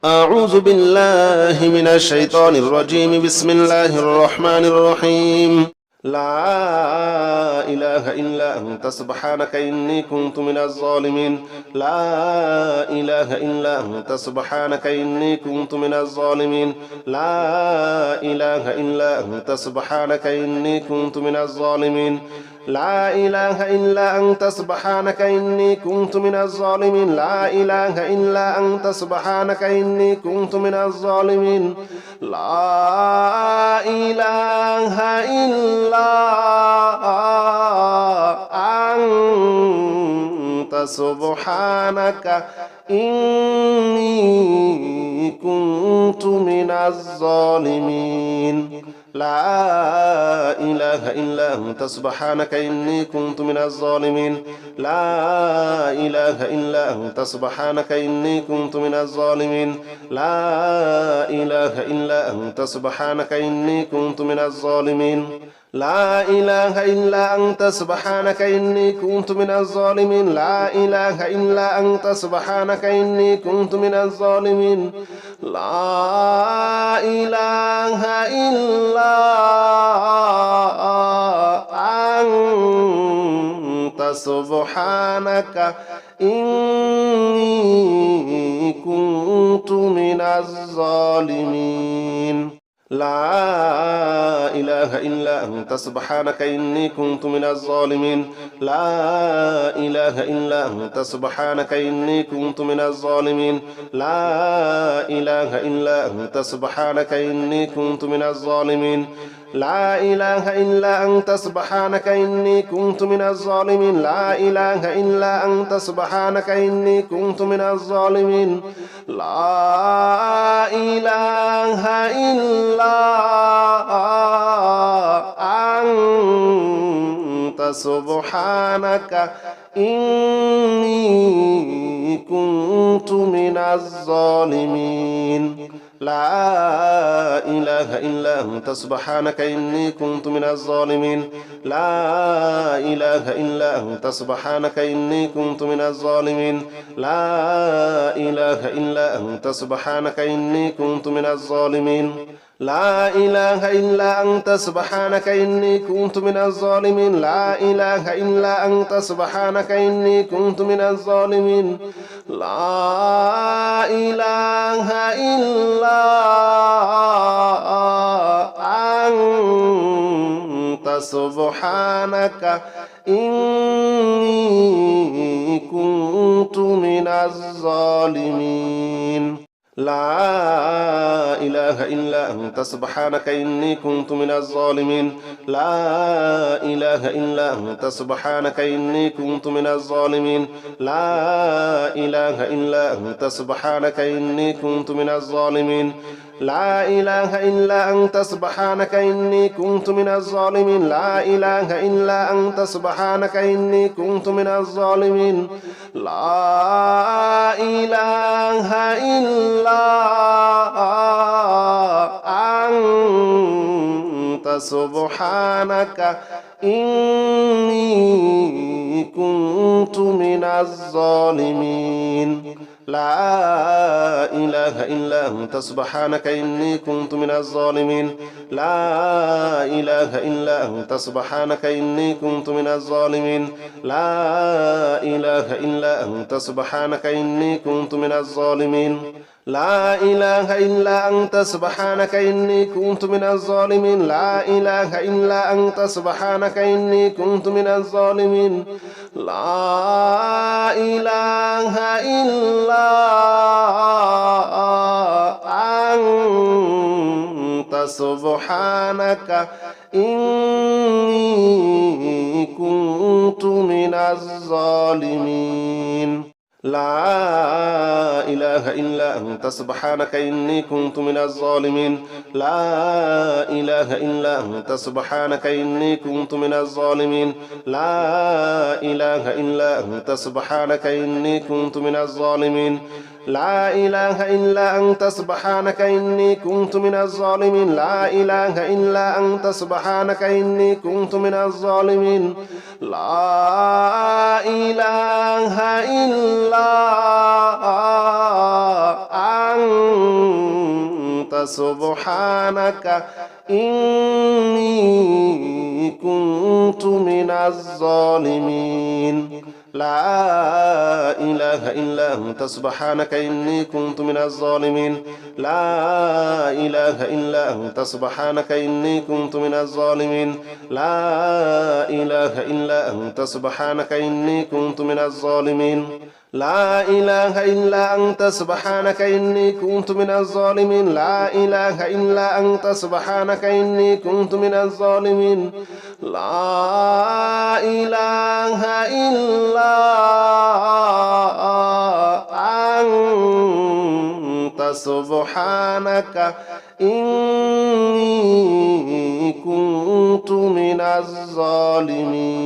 أعوذ بالله من الشيطان الرجيم. بسم الله الرحمن الرحيم. لا إله إلا أنت سبحانك إني كنت من الظالمين. لا إله إلا أنت سبحانك إني كنت من الظالمين. لا إله إلا أنت سبحانك إني كنت من الظالمين. لا إله إلا أنت سبحانك إني كنت من الظالمين. لا إله إلا أنت سبحانك إني كنت من الظالمين. لا إله إلا أنت سبحانك إني كنت من الظالمين. لا إله إلا أنت سبحانك إني كنت من الظالمين. لا إله إلا أنت سبحانك إني كنت من الظالمين. لا إله إلا أنت سبحانك إني كنت من الظالمين. لا إله إلا أنت سبحانك إني كنت من الظالمين. لا إله إلا أنت سبحانك إني كنت من الظالمين. لا إله إلا أنت سبحانك إني كنت من الظالمين. لا إله إلا أنت سبحانك إني كنت من الظالمين. لا إله إلا أنت سبحانك إني كنت من الظالمين. لا إله إلا أنت سبحانك إني كنت من الظالمين. لا إله إلا أنت سبحانك إني كنت من الظالمين. لا إله إلا أنت سبحانك إني كنت من الظالمين. لا إله إلا أنت سبحانك إني كنت من الظالمين. لا إله إلا أنت سبحانك إني كنت من الظالمين. لا إله إلا أنت سبحانك إني كنت من الظالمين. لا إله إلا أنت سبحانك إني كنت من الظالمين. لا إله إلا أنت سبحانك إني كنت من الظالمين. لا إله إلا أنت سبحانك إني كنت من الظالمين. لا إله إلا أنت سبحانك إني كنت من الظالمين. لا إله إلا أنت سبحانك إني كنت من الظالمين. لا إله إلا أنت سبحانك إني كنت من الظالمين. لا إله إلا أنت سبحانك إني كنت من الظالمين. لا إله إلا أنت سبحانك إني كنت من الظالمين. لا إله إلا أنت سبحانك إني كنت من الظالمين. لا إله إلا أنت سبحانك إني كنت من الظالمين. لا إله إلا أنت سبحانك إني كنت من الظالمين. لا إله إلا أنت سبحانك إني كنت من الظالمين. لا إله إلا أنت سبحانك إني كنت من الظالمين. لا إله إلا أنت سبحانك إني كنت من الظالمين. لا إله إلا أنت سبحانك إني كنت من الظالمين. لا إله إلا أنت سبحانك إني كنت من الظالمين. لا إله إلا أنت سبحانك إني كنت من الظالمين. لا إله إلا أنت سبحانك إني كنت من الظالمين. لا إله إلا أنت سبحانك إني كنت من الظالمين. لا إله إلا أنت سبحانك إني كنت من الظالمين. لا إله إلا أنت سبحانك إني كنت من الظالمين. لا إله إلا أنت سبحانك إني كنت من الظالمين لا إله إلا أنت سبحانك إني كنت من الظالمين لا إله إلا أنت سبحانك إني كنت من الظالمين لا إله إلا أنت سبحانك إني كنت من الظالمين لا إله إلا أنت سبحانك إني كنت من الظالمين لا إله إلا أنت سبحانك إني كنت من الظالمين لا إله إلا أنت سبحانك إني كنت من الظالمين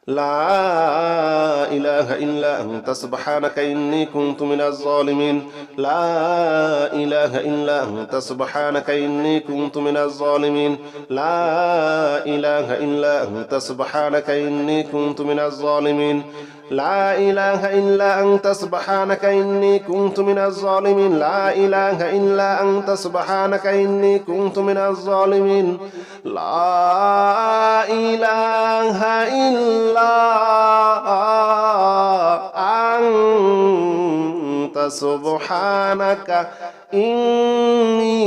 لا إله إلا أنت سبحانك إني كنت من الظالمين لا إله إلا أنت سبحانك إني كنت من الظالمين لا إله إلا أنت سبحانك إني كنت من الظالمين لا إله إلا أنت سبحانك إني كنت من الظالمين لا إله إلا أنت سبحانك إني كنت من الظالمين لا إله إلا أنت سبحانك إني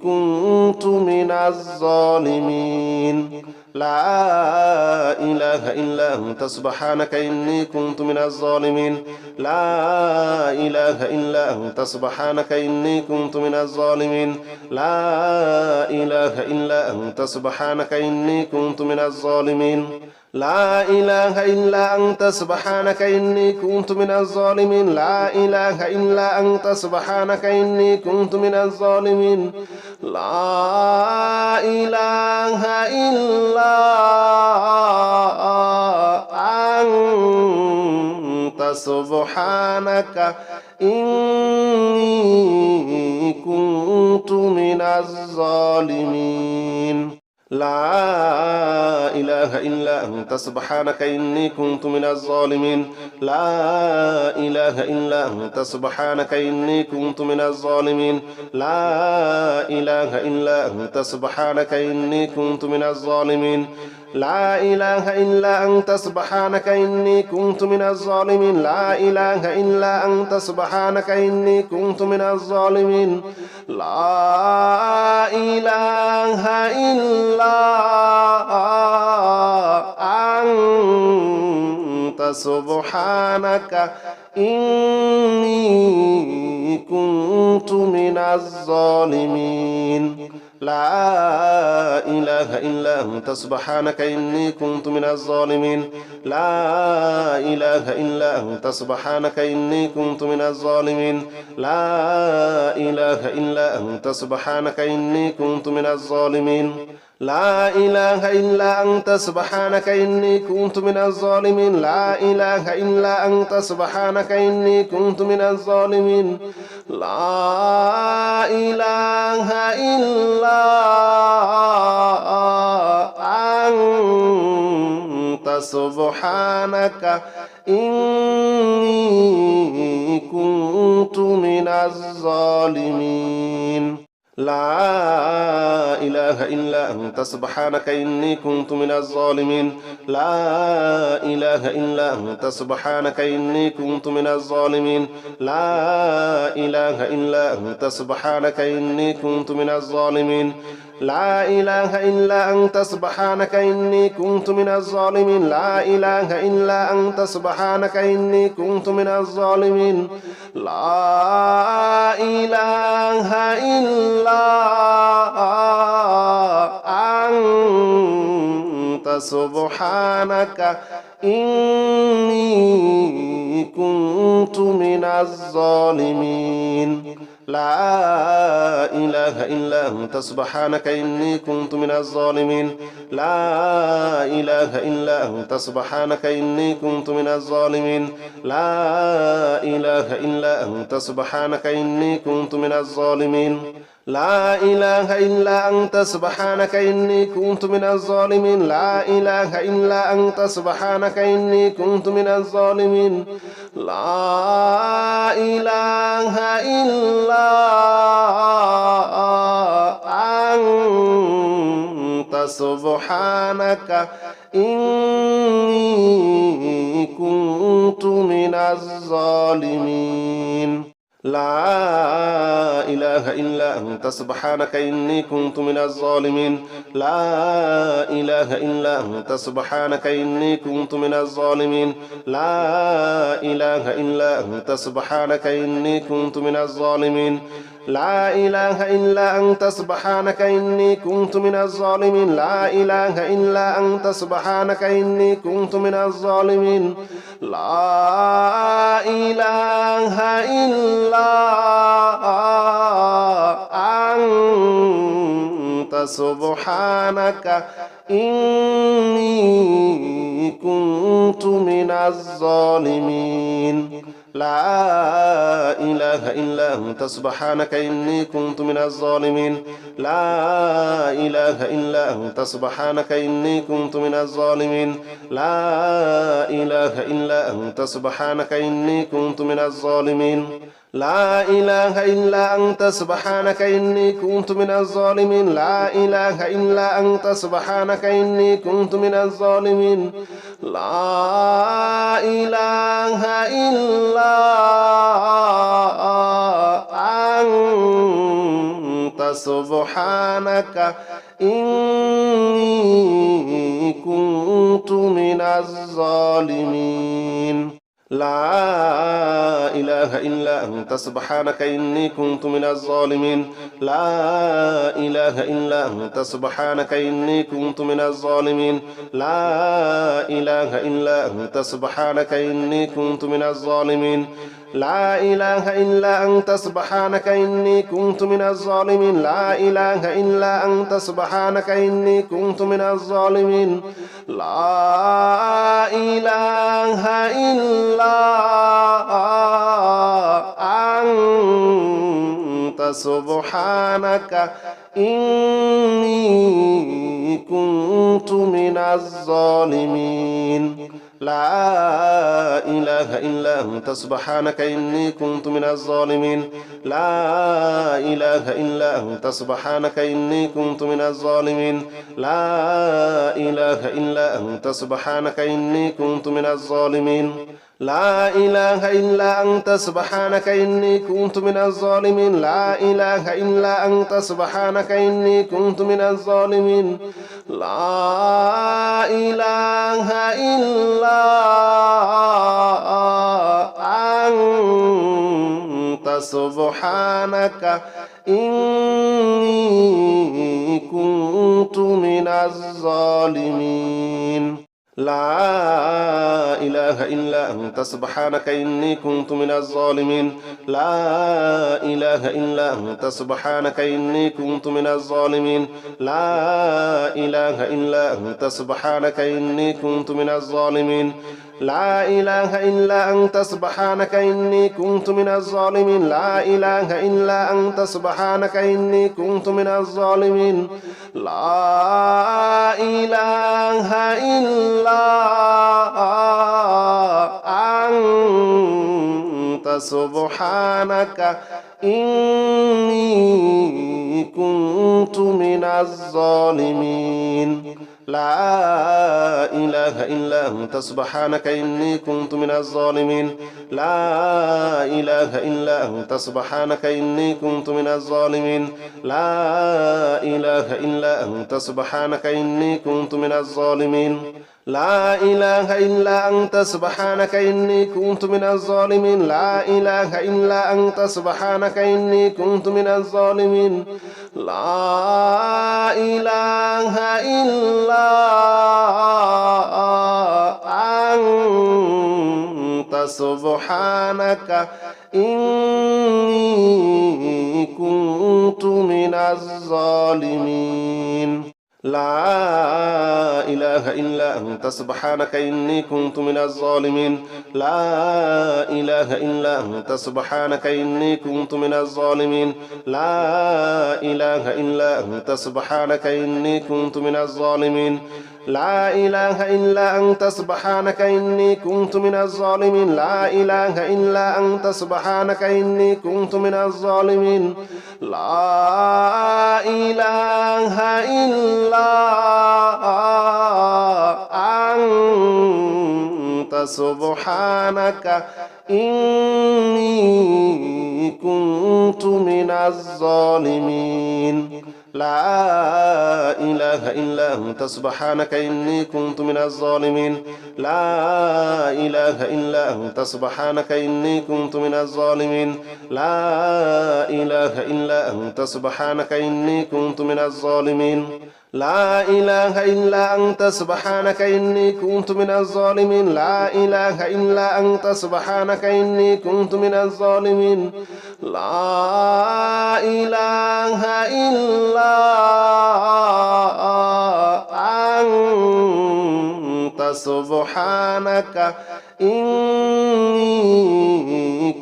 كنت من الظالمين لا إله إلا أنت سبحانك إني كنت من الظالمين لا إله إلا أنت سبحانك إني كنت من الظالمين لا إله إلا أنت سبحانك إني كنت من الظالمين لا إله إلا أنت سبحانك إني كنت من الظالمين لا إله إلا أنت سبحانك إني كنت من الظالمين لا إله إلا أنت سبحانك إني كنت من الظالمين لا إله إلا أنت سبحانك إني كنت من الظالمين لا إله إلا أنت سبحانك إني كنت من الظالمين لا إله إلا أنت سبحانك إني كنت من الظالمين لا إله إلا أنت سبحانك إني كنت من الظالمين لا إله إلا أنت سبحانك إني كنت من الظالمين لا إله إلا أنت سبحانك إني كنت من الظالمين لا إله إلا أنت سبحانك إني كنت من الظالمين لا إله إلا أنت سبحانك إني كنت من الظالمين لا إله إلا أنت سبحانك إني كنت من الظالمين لا إله إلا أنت سبحانك إني كنت من الظالمين لا إله إلا أنت سبحانك إني كنت من الظالمين لا إله إلا أنت سبحانك إني كنت من الظالمين لا إله إلا أنت سبحانك إني كنت من الظالمين لا إله إلا أنت سبحانك إني كنت من الظالمين لا إله إلا أنت سبحانك إني كنت من الظالمين لا إله إلا أنت سبحانك إني كنت من الظالمين لا إله إلا أنت سبحانك إني كنت من الظالمين لا إله إلا أنت سبحانك إني كنت من الظالمين لا إله إلا أنت سبحانك إني كنت من الظالمين لا إله إلا أنت سبحانك إني كنت من الظالمين لا إله إلا أنت سبحانك إني كنت من الظالمين لا إله إلا أنت سبحانك إني كنت من الظالمين لا إله إلا أنت سبحانك إني كنت من الظالمين لا إله إلا أنت سبحانك إني كنت من الظالمين لا إله إلا أنت سبحانك إني كنت من الظالمين لا إله إلا أنت سبحانك إني كنت من الظالمين لا إله إلا أنت سبحانك إني كنت من الظالمين لا إله إلا أنت سبحانك إني كنت من الظالمين لا إله إلا أنت سبحانك إني كنت من الظالمين لا إله إلا أنت سبحانك إني كنت من الظالمين لا إله إلا أنت سبحانك إني كنت من الظالمين لا إله إلا أنت سبحانك إني كنت من الظالمين لا إله إلا أنت سبحانك إني كنت من الظالمين لا إله إلا أنت سبحانك إني كنت من الظالمين لا إله إلا أنت سبحانك إني كنت من الظالمين لا إله إلا أنت سبحانك إني كنت من الظالمين لا إله إلا أنت سبحانك إني كنت من الظالمين لا إله إلا أنت سبحانك إني كنت من الظالمين لا إله إلا أنت سبحانك إني كنت من الظالمين لا إله إلا أنت سبحانك إني كنت من الظالمين لا إله إلا أنت سبحانك إني كنت من الظالمين لا إله إلا أنت سبحانك إني كنت من الظالمين لا إله إلا أنت سبحانك إني كنت من الظالمين لا إله إلا أنت سبحانك إني كنت من الظالمين لا إله إلا أنت سبحانك إني كنت من الظالمين لا إله إلا أنت سبحانك إني كنت من الظالمين لا إله إلا أنت سبحانك إني كنت من الظالمين لا إله إلا أنت سبحانك إني كنت من الظالمين لا إله إلا أنت سبحانك إني كنت من الظالمين لا إله إلا أنت سبحانك إني كنت من الظالمين لا إله إلا أنت سبحانك إني كنت من الظالمين لا إله إلا أنت سبحانك إني كنت من الظالمين لا إله إلا أنت سبحانك إني كنت من الظالمين لا إله إلا أنت سبحانك إني كنت من الظالمين لا إله إلا أنت سبحانك إني كنت من الظالمين لا إله إلا أنت سبحانك إني كنت من الظالمين لا إله إلا أنت سبحانك إني كنت من الظالمين لا إله إلا أنت سبحانك إني كنت من الظالمين لا إله إلا أنت سبحانك إني كنت من الظالمين لا إله إلا أنت سبحانك إني كنت من الظالمين لا إله إلا أنت أنت سبحانك إني كنت من الظالمين لا إله إلا أنت سبحانك إني كنت من الظالمين لا إله إلا أنت سبحانك إني كنت من الظالمين لا إله إلا أنت سبحانك إني كنت من الظالمين لا إله إلا أنت سبحانك إني كنت من الظالمين لا إله إلا أنت سبحانك إني كنت من الظالمين لا إله إلا أنت سبحانك إني كنت من الظالمين لا إله إلا أنت سبحانك إني كنت من الظالمين لا إله إلا أنت سبحانك إني كنت من الظالمين لا إله إلا أنت سبحانك إني كنت من الظالمين لا إله إلا أنت سبحانك إني كنت من الظالمين لا إله إلا أنت سبحانك إني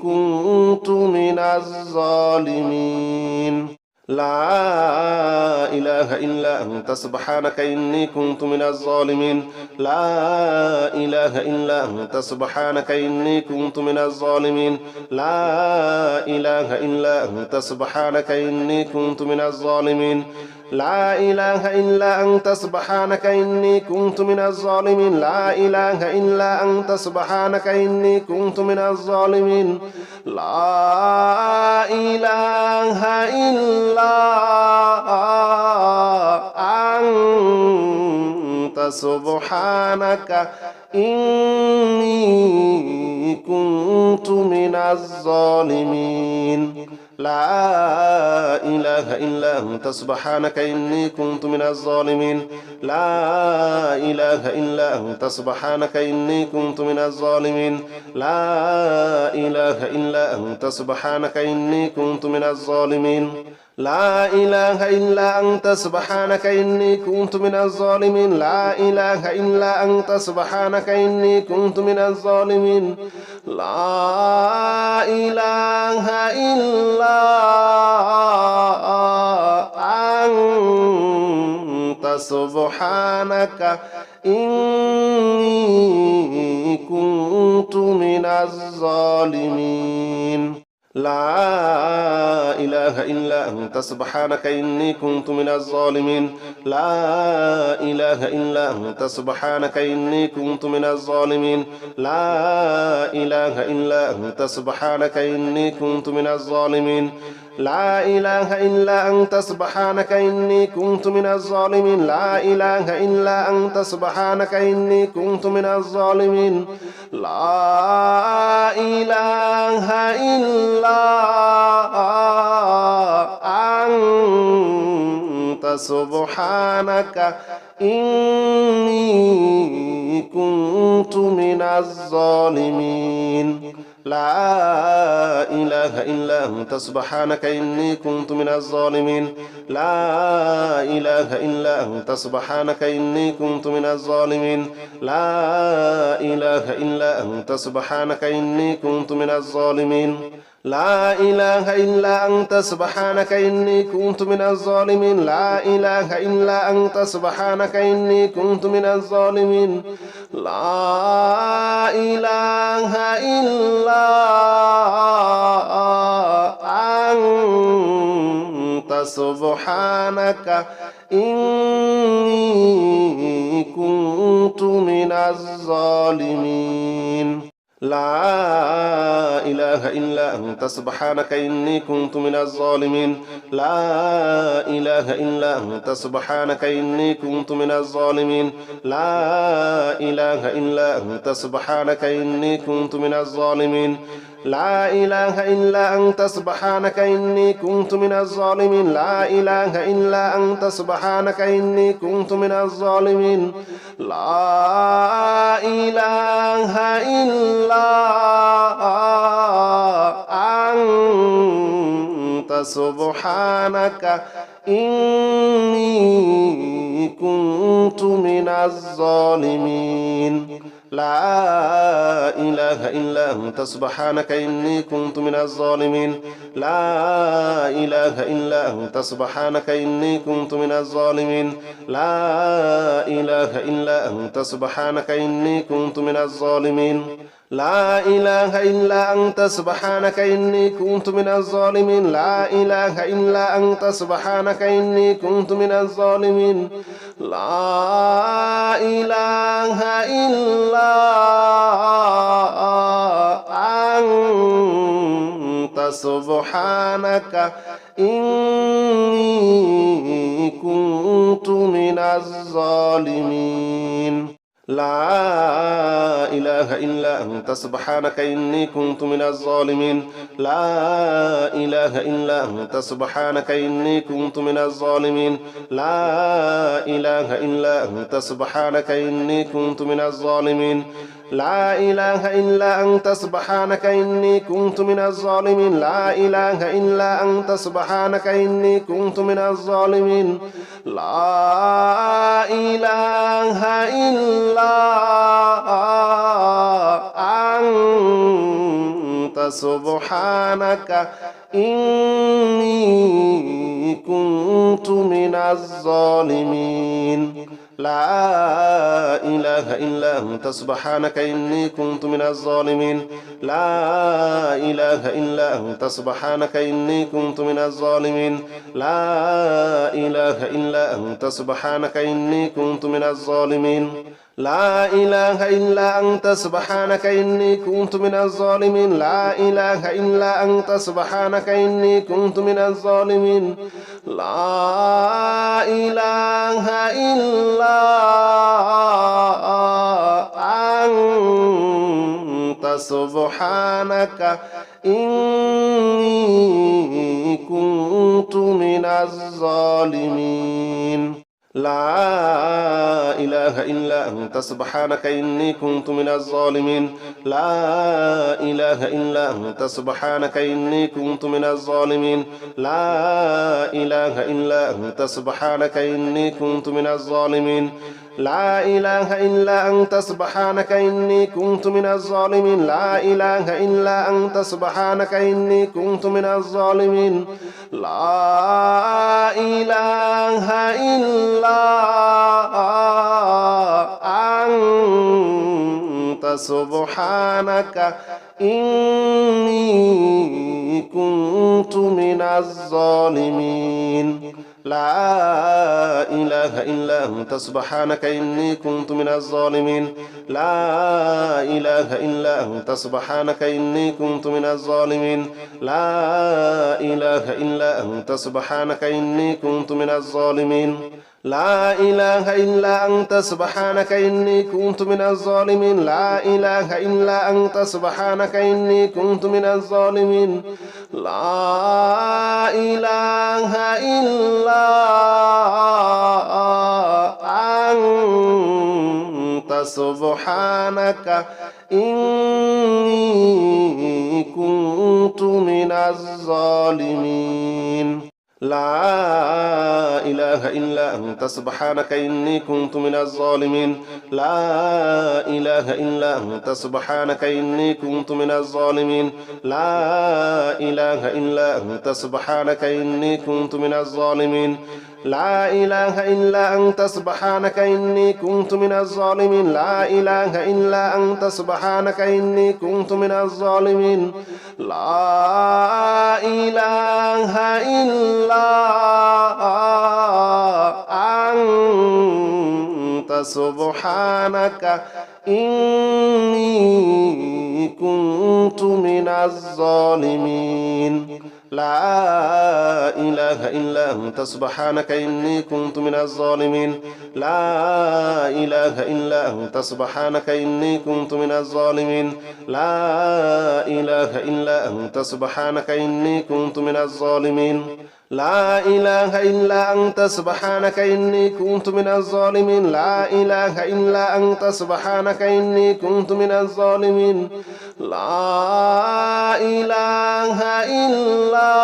كنت من الظالمين لا إله إلا أنت سبحانك إني كنت من الظالمين لا إله إلا أنت سبحانك إني كنت من الظالمين لا إله إلا أنت سبحانك إني كنت من الظالمين لا إله إلا أنت سبحانك إني كنت من الظالمين لا إله إلا أنت سبحانك إني كنت من الظالمين لا إله إلا أنت سبحانك إني كنت من الظالمين لا إله إلا أنت سبحانك إني كنت من الظالمين لا إله إلا أنت سبحانك إني كنت من الظالمين لا إله إلا أنت سبحانك إني كنت من الظالمين لا إله إلا أنت سبحانك إني كنت من الظالمين لا إله إلا أنت سبحانك إني كنت من الظالمين لا إله إلا أنت سبحانك إني كنت من الظالمين لا إله إلا أنت سبحانك إني كنت من الظالمين لا إله إلا أنت سبحانك إني كنت من الظالمين لا إله إلا أنت سبحانك إني كنت من الظالمين لا إله إلا أنت سبحانك إني كنت من الظالمين لا إله إلا أنت سبحانك إني كنت من الظالمين لا إله إلا أنت سبحانك إني كنت من الظالمين لا إله إلا أنت سبحانك إني كنت من الظالمين لا إله إلا أنت سبحانك إني كنت من الظالمين لا إله إلا أنت سبحانك إني كنت من الظالمين لا إله إلا أنت سبحانك إني كنت من الظالمين لا إله إلا أنت سبحانك إني كنت من الظالمين لا إله إلا أنت سبحانك إني كنت من الظالمين لا إله إلا أنت سبحانك إني كنت من الظالمين لا إله إلا أنت سبحانك إني كنت من الظالمين لا إله إلا أنت سبحانك إني كنت من الظالمين لا إله إلا أنت سبحانك إني كنت من الظالمين لا إله إلا أنت سبحانك إني كنت من الظالمين لا إله إلا أنت سبحانك إني كنت من الظالمين لا إله إلا أنت سبحانك إني كنت من الظالمين لا إله إلا أنت سبحانك إني كنت من الظالمين لا إله إلا أنت سبحانك إني كنت من الظالمين لا إله إلا أنت سبحانك إني كنت من الظالمين لا إله إلا أنت سبحانك إني كنت من الظالمين لا إله إلا أنت سبحانك إني كنت من الظالمين لا إله إلا أنت سبحانك إني كنت من الظالمين لا إله إلا أنت سبحانك إني كنت من الظالمين لا إله إلا أنت سبحانك إني كنت من الظالمين لا إله إلا أنت سبحانك إني كنت من الظالمين لا إله إلا أنت سبحانك إني كنت من الظالمين لا إله إلا أنت سبحانك إني كنت من الظالمين لا إله إلا أنت سبحانك إني كنت من الظالمين لا إله إلا أنت سبحانك إني كنت من الظالمين لا إله إلا أنت سبحانك إني كنت من الظالمين لا إله إلا أنت سبحانك إني كنت من الظالمين لا إله إلا أنت سبحانك إني كنت من الظالمين لا إله إلا أنت سبحانك إني كنت من الظالمين لا إله إلا أنت سبحانك إني كنت من الظالمين لا إله إلا أنت سبحانك إني كنت من الظالمين لا إله إلا أنت سبحانك إني كنت من الظالمين لا إله إلا أنت سبحانك إني كنت من الظالمين لا إله إلا أنت سبحانك إني كنت من الظالمين لا إله إلا أنت سبحانك إني كنت من الظالمين لا إله إلا أنت سبحانك إني كنت من الظالمين لا إله إلا أنت سبحانك إني كنت من الظالمين لا إله إلا أنت سبحانك إني كنت من الظالمين لا إله إلا أنت سبحانك إني كنت من الظالمين لا إله إلا أنت سبحانك إني كنت من الظالمين لا إله إلا أنت سبحانك إني كنت من الظالمين لا إله إلا أنت سبحانك إني كنت من الظالمين لا إله إلا أنت سبحانك إني كنت من الظالمين لا إله إلا أنت سبحانك إني كنت من الظالمين لا إله إلا أنت سبحانك إني كنت من الظالمين لا إله إلا أنت سبحانك إني كنت من الظالمين لا إله إلا أنت سبحانك إني كنت من الظالمين لا إله إلا أنت سبحانك إني كنت من الظالمين لا إله إلا أنت سبحانك إني كنت من الظالمين لا إله إلا أنت سبحانك إني كنت من الظالمين لا إله إلا أنت سبحانك إني كنت من الظالمين لا إله إلا أنت سبحانك إني كنت من الظالمين لا إله إلا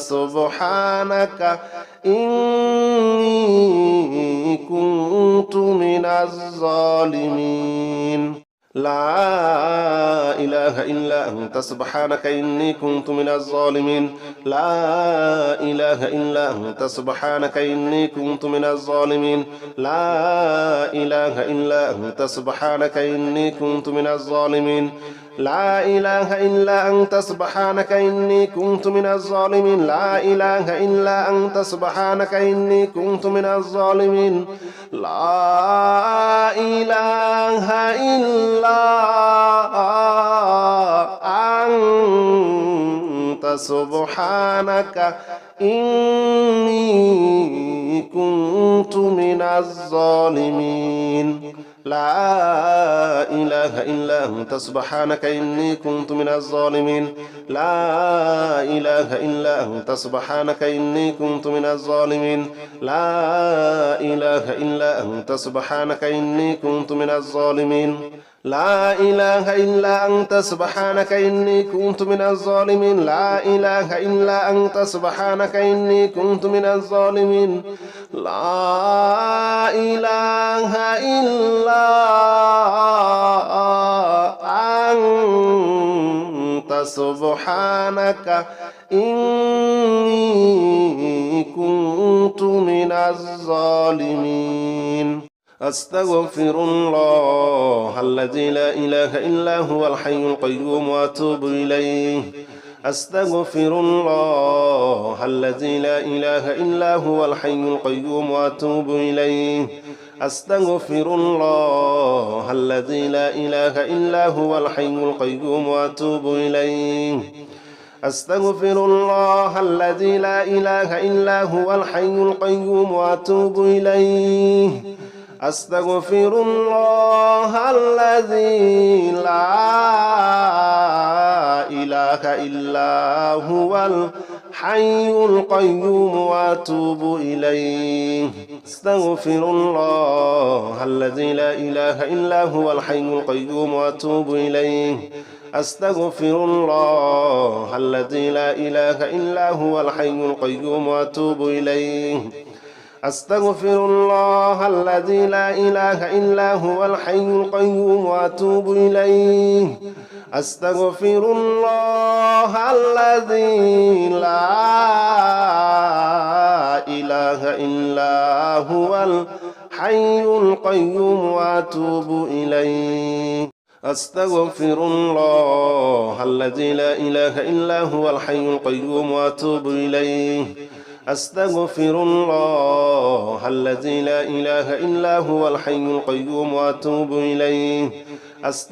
سبحانك إني كنت من الظالمين لا إله إلا أنت سبحانك إني كنت من الظالمين لا إله إلا أنت سبحانك إني كنت من الظالمين لا إله إلا أنت سبحانك إني كنت من الظالمين لا إله إلا أنت سبحانك إني كنت من الظالمين لا إله إلا أنت سبحانك إني كنت من الظالمين لا إله إلا أنت سبحانك إني كنت من الظالمين لا إله إلا أنت سبحانك إني كنت من الظالمين لا إله إلا أنت سبحانك إني كنت من الظالمين لا إله إلا أنت سبحانك إني كنت من الظالمين لا إله إلا أنت سبحانك إني كنت من الظالمين لا إله إلا أنت سبحانك إني كنت من الظالمين لا إله إلا أنت سبحانك إني كنت من الظالمين أستغفر الله الذي لا إله إلا هو الحي القيوم وأتوب إليه أستغفر الله الذي لا إله إلا هو الحي القيوم وأتوب إليه أستغفر الله الذي لا إله إلا هو الحي القيوم وأتوب إليه أستغفر الله الذي لا إله إلا هو الحي القيوم وأتوب إليه أستغفر الله الذي لا إله إلا هو الحي القيوم وأتوب إليه أستغفر الله الذي لا إله إلا هو الحي القيوم وأتوب إليه أستغفر الله الذي لا إله إلا هو الحي القيوم وأتوب إليه أستغفر الله الذي لا إله إلا هو الحي القيوم وأتوب إليه أستغفر الله الذي لا إله إلا هو الحي القيوم وأتوب إليه أستغفر الله الذي لا إله إلا هو الحي القيوم وأتوب إليه أستغفر الله الذي لا إله إلا هو الحي القيوم وأتوب إليه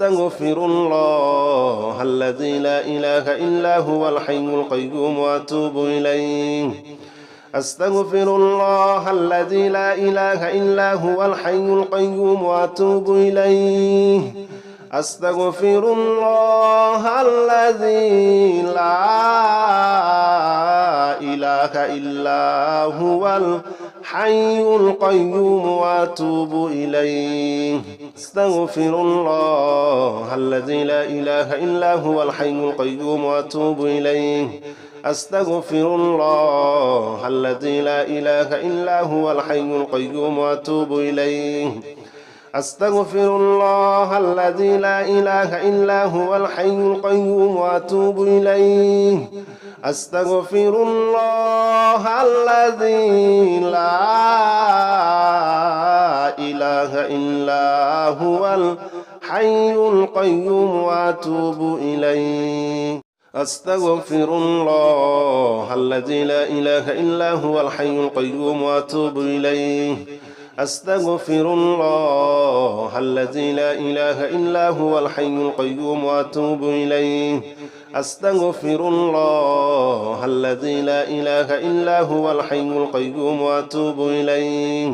أستغفر الله الذي لا إله إلا هو الحي القيوم وأتوب إليه أستغفر الله الذي لا إله إلا هو الحي القيوم وأتوب إليه أستغفر الله الذي لا إله إلا هو الحي القيوم وأتوب إليه أستغفر الله الذي لا إله إلا هو الحي القيوم وأتوب إليه أستغفر الله الذي لا إله إلا هو الحي القيوم وأتوب إليه أستغفر الله الذي لا إله إلا هو الحي القيوم وأتوب إليه أستغفر الله الذي لا إله إلا هو الحي القيوم وأتوب إليه أستغفر الله الذي لا إله إلا هو الحي القيوم وأتوب إليه أستغفر الله الذي لا إله إلا هو الحي القيوم وأتوب إليه أستغفر الله الذي لا إله إلا هو الحي القيوم وأتوب إليه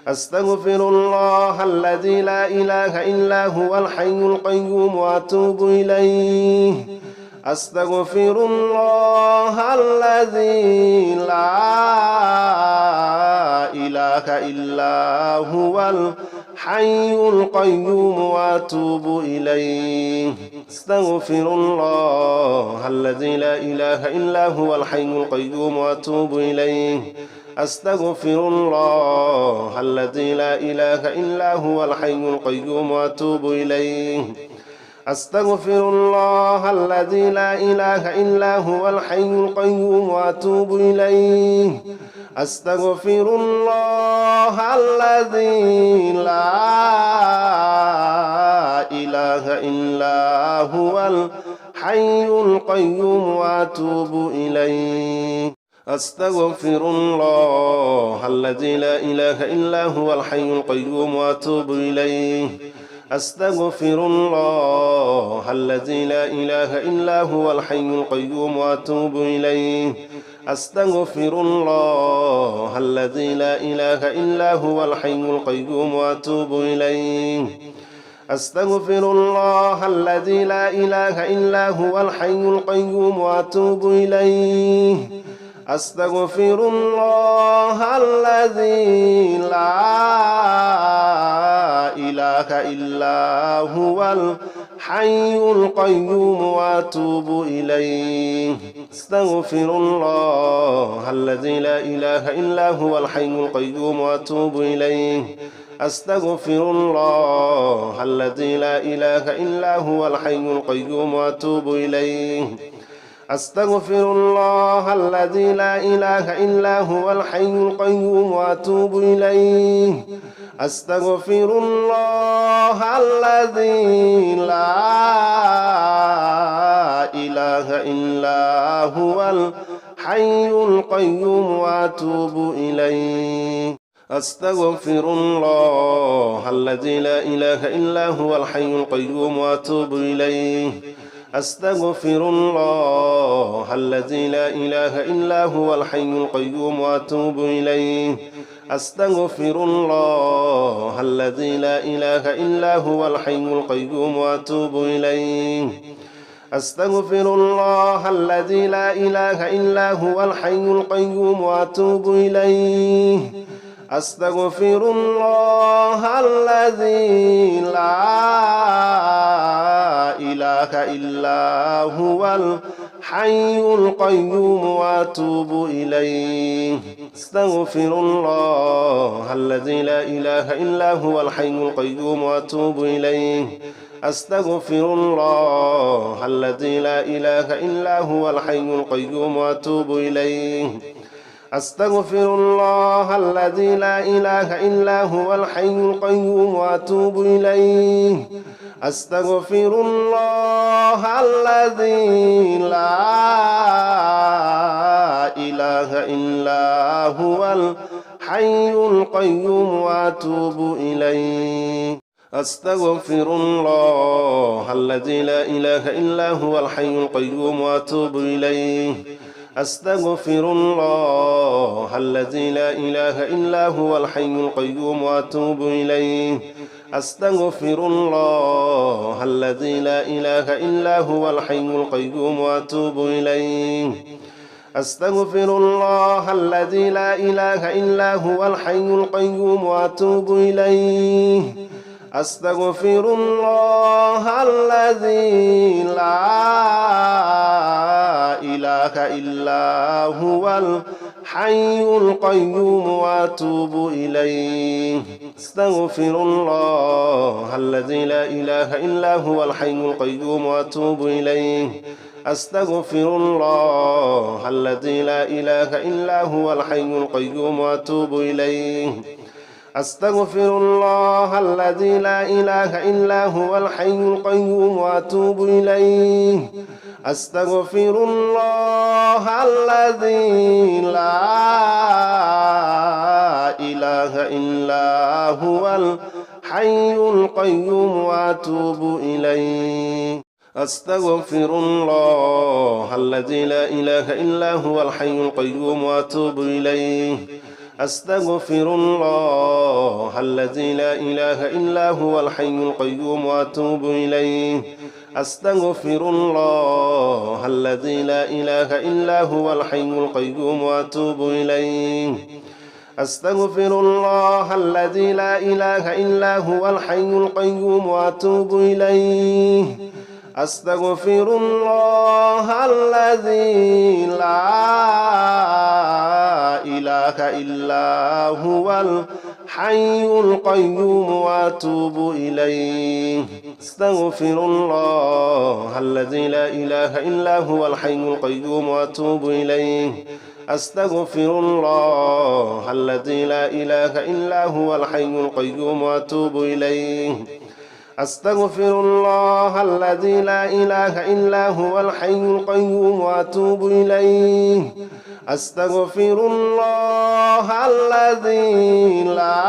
أستغفر الله الذي لا إله إلا هو الحي القيوم وأتوب إليه أستغفر الله الذي لا إله إلا هو الحي القيوم وأتوب إليه أستغفر الله الذي لا إله إلا هو الحي القيوم وأتوب إليه أستغفر الله الذي لا إله إلا هو الحي القيوم وأتوب إليه أستغفر الله الذي لا إله إلا هو الحي القيوم وأتوب إليه أستغفر الله الذي لا إله إلا هو الحي القيوم وأتوب إليه أستغفر الله الذي لا إله إلا هو الحي القيوم وأتوب إليه أستغفر الله الذي لا إله إلا هو الحي القيوم وأتوب إليه أستغفر الله الذي لا إله إلا هو الحي القيوم وأتوب إليه أستغفر الله الذي لا إله إلا هو الحي القيوم وأتوب إليه أستغفر الله الذي لا إله إلا هو الحي القيوم وأتوب إليه أستغفر الله الذي لا إله إلا هو الحي القيوم وأتوب إليه أستغفر الله الذي لا إله إلا هو الحي القيوم وأتوب إليه أستغفر الله الذي لا إله إلا هو الحي القيوم وأتوب إليه أستغفر الله الذي لا إله إلا هو الحي القيوم وأتوب إليه أستغفر الله الذي لا إله إلا هو الحي القيوم وأتوب إليه أستغفر الله الذي لا إله إلا هو الحي القيوم وأتوب إليه أستغفر الله الذي لا إله إلا هو الحي القيوم وأتوب إليه أستغفر الله الذي لا إله إلا هو الحي القيوم وأتوب إليه أستغفر الله الذي لا إله إلا هو الحي القيوم وأتوب إليه أستغفر الله الذي لا إله إلا هو الحي القيوم وأتوب إليه أستغفر الله الذي لا إله إلا هو الحي القيوم وأتوب إليه أستغفر الله الذي لا إله إلا هو الحي القيوم وأتوب إليه أستغفر الله الذي لا إله إلا هو الحي القيوم وأتوب إليه أستغفر الله الذي لا إله إلا هو الحي القيوم وأتوب إليه أستغفر الله الذي لا إله إلا هو الحي القيوم وأتوب إليه أستغفر الله الذي لا إله إلا هو الحي القيوم وأتوب إليه أستغفر الله الذي لا إله إلا هو الحي القيوم وأتوب إليه أستغفر الله الذي لا إله إلا هو الحي القيوم وأتوب إليه أستغفر الله الذي لا إله إلا هو الحي القيوم وأتوب إليه أستغفر الله الذي لا إله إلا هو الحي القيوم وأتوب إليه أستغفر الله الذي لا إله إلا هو الحي القيوم وأتوب إليه أستغفر الله الذي لا إله إلا هو الحي القيوم وأتوب إليه أستغفر الله الذي لا إله إلا هو الحي القيوم وأتوب إليه أستغفر الله الذي لا إله إلا هو الحي القيوم وأتوب إليه أستغفر الله الذي لا إله إلا هو الحي القيوم وأتوب إليه أستغفر الله الذي لا إله إلا هو الحي القيوم وأتوب إليه أستغفر الله الذي لا إله إلا هو الحي القيوم وأتوب إليه أستغفر الله الذي لا إله إلا هو الحي القيوم وأتوب إليه أستغفر الله الذي لا إله إلا هو الحي القيوم وأتوب إليه أستغفر الله الذي لا إله إلا هو الحي القيوم وأتوب إليه أستغفر الله الذي لا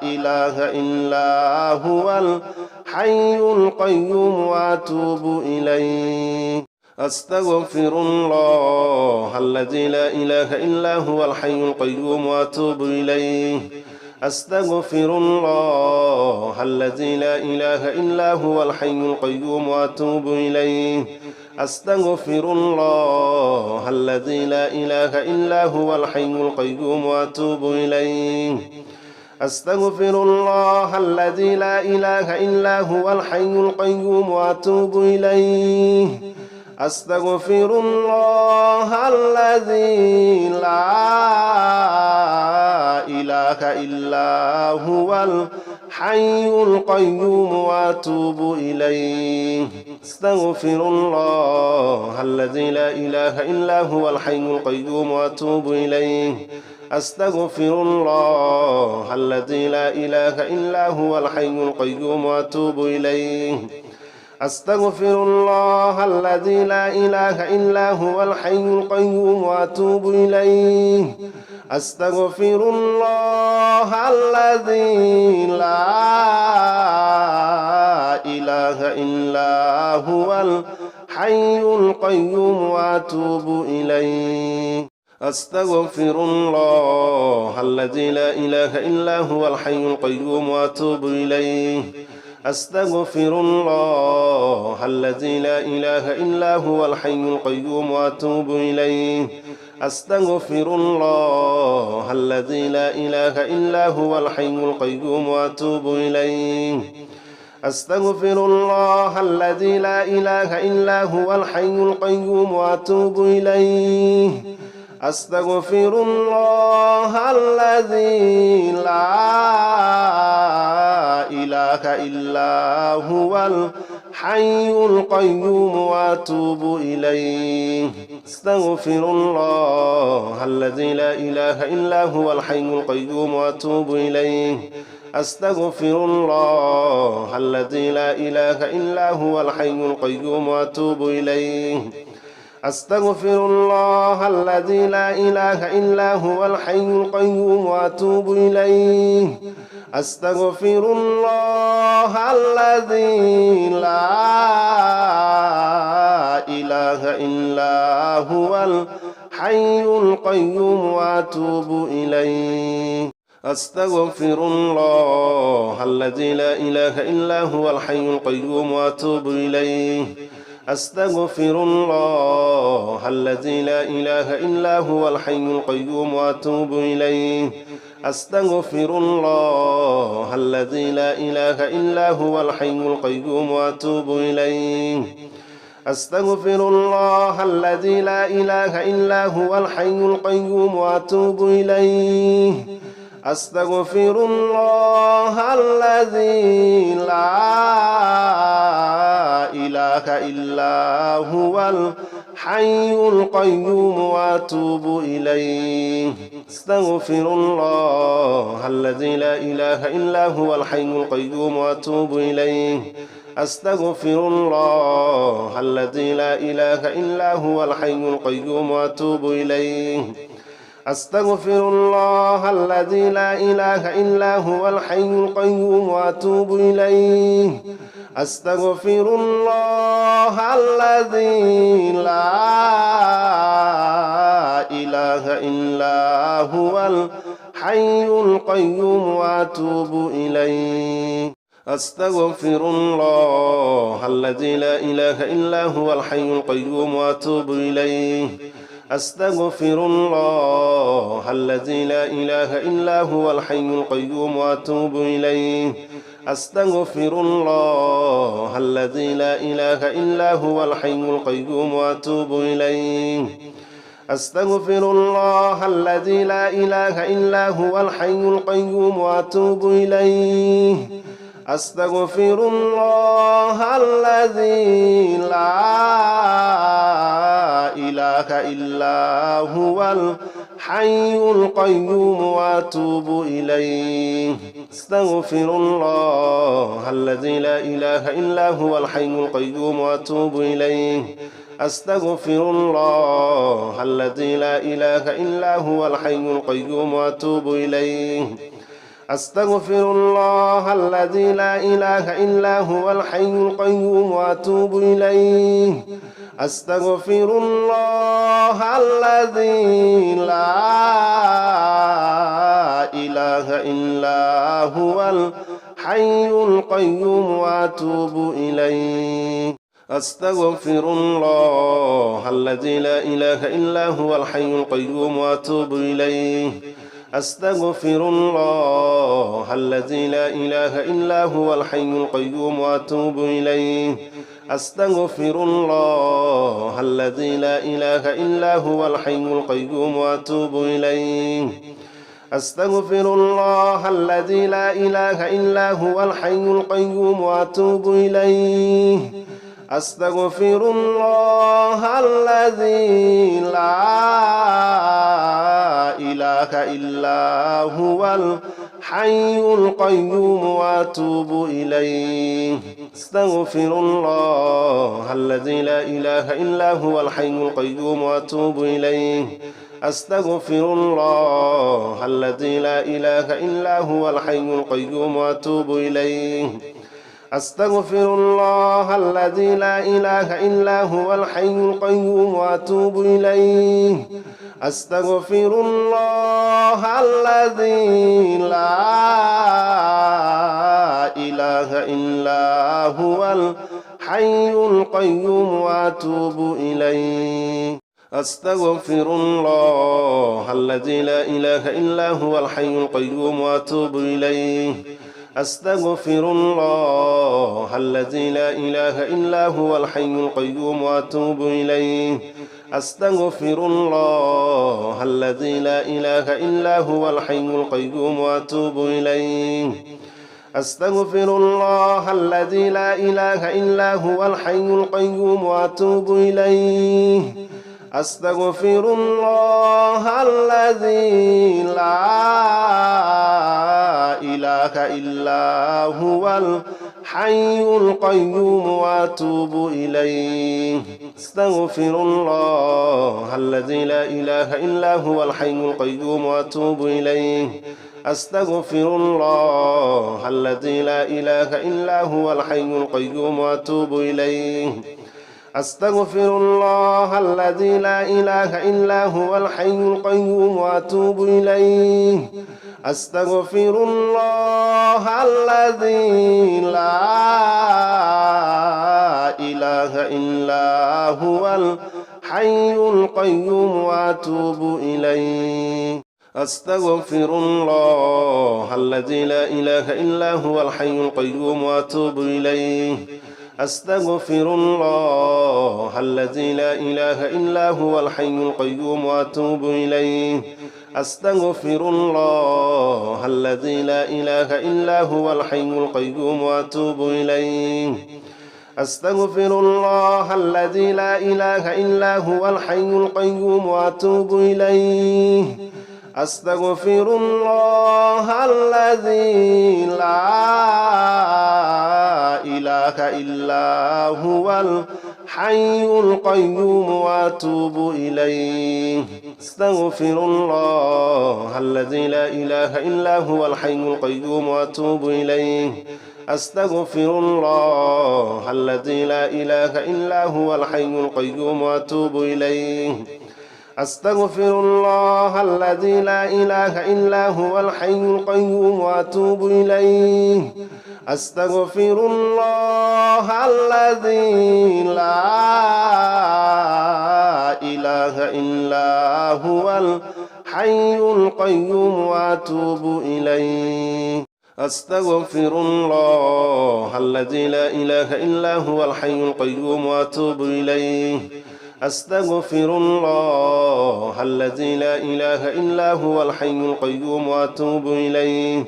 إله إلا هو الحي القيوم وأتوب إليه أستغفر الله الذي لا إله إلا هو الحي القيوم وأتوب إليه أستغفر الله الذي لا إله إلا هو الحي القيوم وأتوب إليه أستغفر الله الذي لا إله إلا هو الحي القيوم وأتوب إليه أستغفر الله الذي لا إله إلا هو الحي القيوم وأتوب إليه أستغفر الله الذي لا إله إلا هو الحي القيوم وأتوب إليه أستغفر الله الذي لا إله إلا هو الحي القيوم وأتوب إليه أستغفر الله الذي لا إله إلا هو الحي القيوم وأتوب إليه أستغفر الله الذي لا إله إلا هو الحي القيوم وأتوب إليه أستغفر الله الذي لا إله إلا هو الحي القيوم وأتوب إليه أستغفر الله الذي لا إله إلا هو الحي القيوم وأتوب إليه أستغفر الله الذي لا إله إلا هو الحي القيوم وأتوب إليه أستغفر الله الذي لا إله إلا هو الحي القيوم وأتوب إليه أستغفر الله الذي لا إله إلا هو الحي القيوم وأتوب إليه أستغفر الله الذي لا إله إلا هو الحي القيوم وأتوب إليه أستغفر الله الذي لا إله إلا هو الحي القيوم وأتوب إليه أستغفر الله الذي لا إله إلا هو الحي القيوم وأتوب إليه أستغفر الله الذي لا إله إلا هو الحي القيوم وأتوب إليه أستغفر الله الذي لا إله إلا هو الحي القيوم وأتوب إليه أستغفر الله الذي لا إله إلا هو الحي القيوم وأتوب إليه أستغفر الله الذي لا إله إلا هو الحي القيوم وأتوب إليه أستغفر الله الذي لا إله إلا هو الحي القيوم وأتوب إليه أستغفر الله الذي لا إله إلا هو الحي القيوم وأتوب إليه أستغفر الله الذي لا إله إلا هو الحي القيوم وأتوب إليه أستغفر الله الذي لا إله إلا هو الحي القيوم وأتوب إليه أستغفر الله الذي لا إله إلا هو الحي القيوم وأتوب إليه أستغفر الله الذي لا إله إلا هو الحي القيوم وأتوب إليه أستغفر الله الذي لا إله إلا هو الحي القيوم وأتوب إليه أستغفر الله الذي لا إله إلا هو الحي القيوم وأتوب إليه أستغفر الله الذي لا إله إلا هو الحي القيوم وأتوب إليه أستغفر الله الذي لا إله إلا هو الحي القيوم وأتوب إليه أستغفر الله الذي لا إله إلا هو الحي القيوم وأتوب إليه أستغفر الله الذي لا إله إلا هو الحي القيوم وأتوب إليه أستغفر الله الذي لا إله إلا هو الحي القيوم وأتوب إليه أستغفر الله الذي لا إله إلا هو الحي القيوم وأتوب إليه أستغفر الله الذي لا إله إلا هو الحي القيوم وأتوب إليه أستغفر الله الذي لا إله إلا هو الحي القيوم وأتوب إليه أستغفر الله الذي لا إله إلا هو الحي القيوم وأتوب إليه أستغفر الله الذي لا إله إلا هو الحي القيوم وأتوب إليه أستغفر الله الذي لا إله إلا هو الحي القيوم وأتوب إليه أستغفر الله الذي لا إله إلا هو الحي القيوم وأتوب إليه أستغفر الله الذي لا إله إلا هو الحي القيوم وأتوب إليه أستغفر الله الذي لا إله إلا هو الحي القيوم وأتوب إليه أستغفر الله الذي لا إله إلا هو الحي القيوم وأتوب إليه أستغفر الله الذي لا إله إلا هو الحي القيوم وأتوب إليه أستغفر الله الذي لا إله إلا هو الحي القيوم وأتوب إليه أستغفر الله الذي لا إله إلا هو الحي القيوم وأتوب إليه أستغفر الله الذي لا إله إلا هو الحي القيوم وأتوب إليه أستغفر الله الذي لا إله إلا هو الحي القيوم وأتوب إليه أستغفر الله الذي لا إله إلا هو الحي القيوم وأتوب إليه أستغفر الله الذي لا إله إلا هو الحي القيوم وأتوب إليه أستغفر الله الذي لا إله إلا هو الحي القيوم وأتوب إليه أستغفر الله الذي لا إله إلا هو الحي القيوم وأتوب إليه أستغفر الله الذي لا إله إلا هو الحي القيوم وأتوب إليه أستغفر الله الذي لا إله إلا هو الحي القيوم وأتوب إليه أستغفر الله الذي لا إله إلا هو الحي القيوم وأتوب إليه أستغفر الله الذي لا إله إلا هو الحي القيوم وأتوب إليه أستغفر الله الذي لا إله إلا هو الحي القيوم وأتوب إليه أستغفر الله الذي لا إله إلا هو الحي القيوم وأتوب إليه أستغفر الله الذي لا إله إلا هو الحي القيوم وأتوب إليه أستغفر الله الذي لا إله إلا هو الحي القيوم وأتوب إليه أستغفر الله الذي لا إله إلا هو الحي القيوم وأتوب إليه أستغفر الله الذي لا إله إلا هو الحي القيوم وأتوب إليه أستغفر الله الذي لا إله إلا هو الحي القيوم وأتوب إليه أستغفر الله الذي لا إله إلا هو الحي القيوم وأتوب إليه أستغفر الله الذي لا إله إلا هو الحي القيوم وأتوب إليه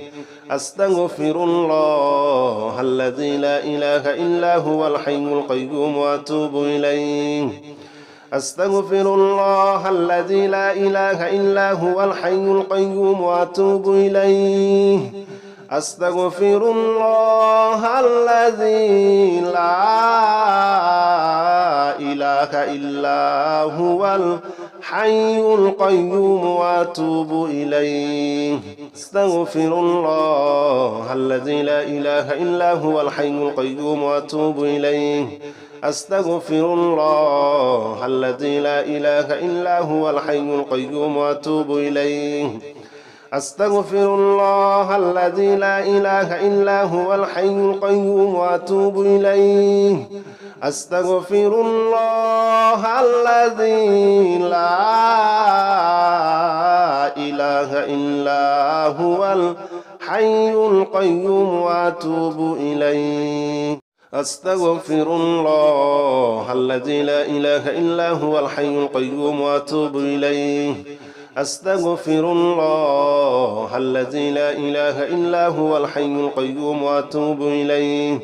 أستغفر الله الذي لا إله إلا هو الحي القيوم وأتوب إليه أستغفر الله الذي لا إله إلا هو الحي القيوم وأتوب إليه أستغفر الله الذي لا إله إلا هو الحي القيوم وأتوب إليه أستغفر الله الذي لا إله إلا هو الحي القيوم وأتوب إليه أستغفر الله الذي لا إله إلا هو الحي القيوم وأتوب إليه أستغفر الله الذي لا إله إلا هو الحي القيوم وأتوب إليه أستغفر الله الذي لا إله إلا هو الحي القيوم وأتوب إليه أستغفر الله الذي لا إله إلا هو الحي القيوم وأتوب إليه أستغفر الله الذي لا إله إلا هو الحي القيوم وأتوب إليه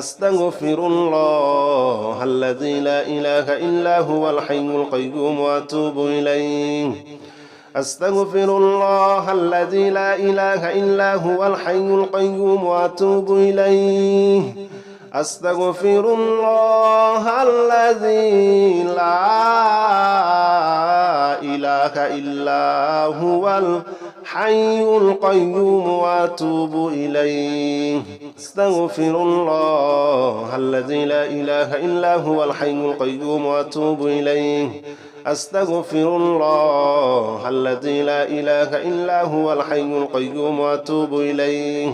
أستغفر الله الذي لا إله إلا هو الحي القيوم وأتوب إليه أستغفر الله الذي لا إله إلا هو الحي القيوم وأتوب إليه أستغفر الله الذي لا إله إلا هو الحي القيوم وأتوب إليه أستغفر الله الذي لا إله إلا هو الحي القيوم وأتوب إليه أستغفر الله الذي لا إله إلا هو الحي القيوم وأتوب إليه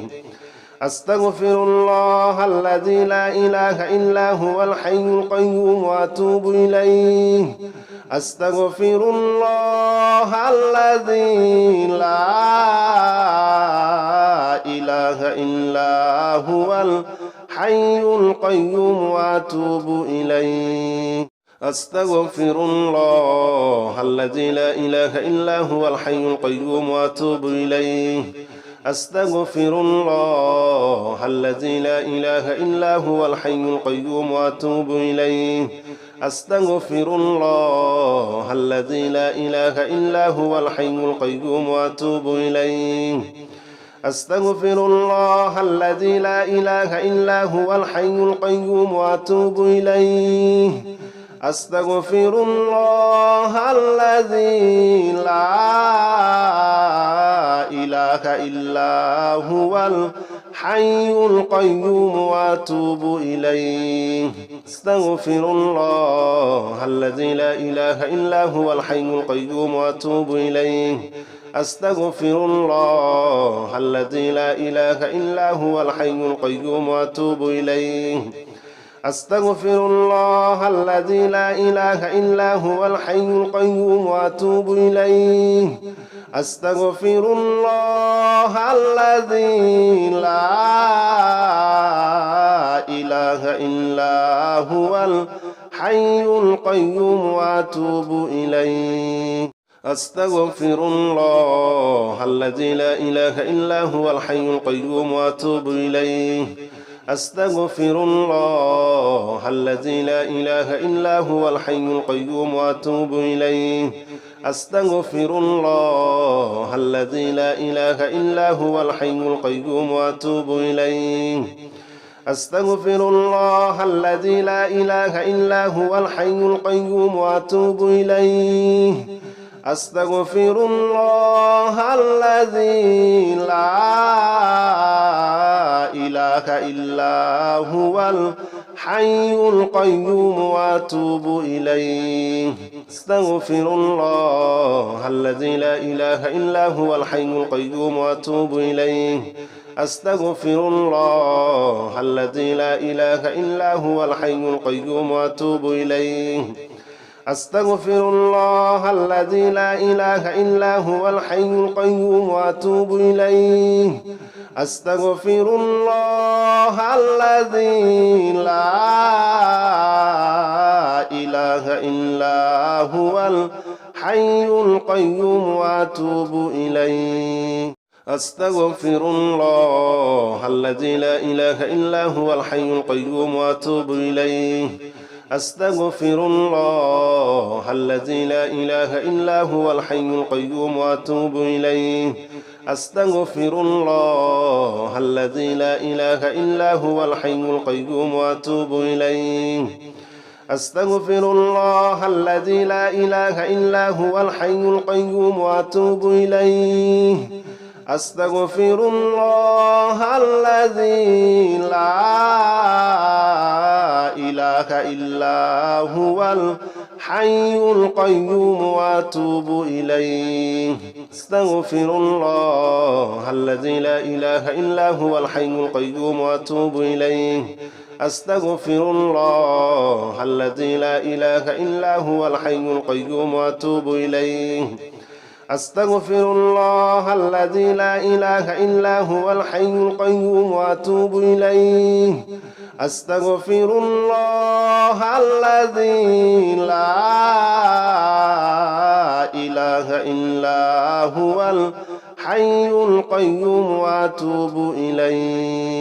أستغفر الله الذي لا إله إلا هو الحي القيوم وأتوب إليه أستغفر الله الذي لا إله إلا هو الحي القيوم وأتوب إليه أستغفر الله الذي لا إله إلا هو الحي القيوم وأتوب إليه أستغفر الله الذي لا إله إلا هو الحي القيوم وأتوب إليه أستغفر الله الذي لا إله إلا هو الحي القيوم وأتوب إليه أستغفر الله الذي لا إله إلا هو الحي القيوم وأتوب إليه أستغفر الله الذي لا إله إلا هو الحي القيوم وأتوب إليه أستغفر الله الذي لا إله إلا هو الحي القيوم وأتوب إليه أستغفر الله الذي لا إله إلا هو الحي القيوم وأتوب إليه أستغفر الله الذي لا إله إلا هو الحي القيوم وأتوب إليه أستغفر الله الذي لا إله إلا هو الحي القيوم وأتوب إليه أستغفر الله الذي لا إله إلا هو الحي القيوم وأتوب إليه أستغفر الله الذي لا إله إلا هو الحي القيوم وأتوب إليه أستغفر الله الذي لا إله إلا هو الحي القيوم وأتوب إليه أستغفر الله الذي لا إله إلا هو الحي القيوم وأتوب إليه أستغفر الله الذي لا إله إلا هو الحي القيوم وأتوب إليه أستغفر الله الذي لا إله إلا هو الحي القيوم وأتوب إليه أستغفر الله الذي لا إله إلا هو الحي القيوم وأتوب إليه أستغفر الله الذي لا إله إلا هو الحي القيوم وأتوب إليه أستغفر الله الذي لا إله إلا هو الحي القيوم وأتوب إليه أستغفر الله الذي لا إله إلا هو الحي القيوم وأتوب إليه أستغفر الله الذي لا إله إلا هو الحي القيوم وأتوب إليه أستغفر الله الذي لا إله إلا هو الحي القيوم وأتوب إليه أستغفر الله الذي لا إله إلا هو الحي القيوم وأتوب إليه أستغفر الله الذي لا إله إلا هو الحي القيوم وأتوب إليه أستغفر الله الذي لا إله إلا هو الحي القيوم وأتوب إليه أستغفر الله الذي لا إله إلا هو الحي القيوم وأتوب إليه أستغفر الله الذي لا إله إلا هو الحي القيوم وأتوب إليه أستغفر الله الذي لا إله إلا هو الحي القيوم وأتوب إليه